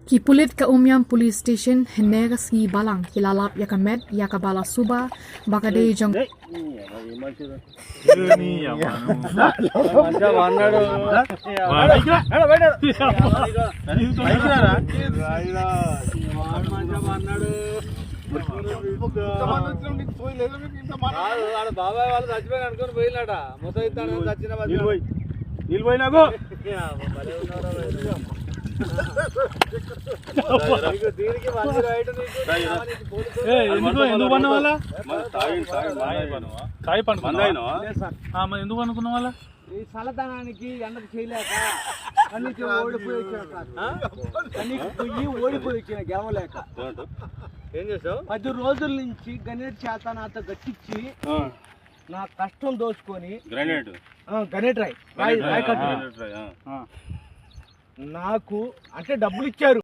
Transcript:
Kipulit ka umyang police station hener si balang hilalap ya kamet ya kabala suba bakade jang బాబాయ్ వాళ్ళు చచ్చిపోయి అనుకుని పోయినాట మొత్తం ఇస్తాను చచ్చిన దీనికి ఎందుకు అనుకున్న వాళ్ళ ఈ చల్లదనానికి ఎండకు చేయలేక కన్నీకి ఓడిపోయి వచ్చిన గెలవలేక ఏం చేసావు 10 రోజుల నుంచి గణేట్ చేత నాతో గట్టించి నా కష్టం దోచుకొని గణేట్ రాయ్ నాకు అంటే డబ్బులు ఇచ్చారు.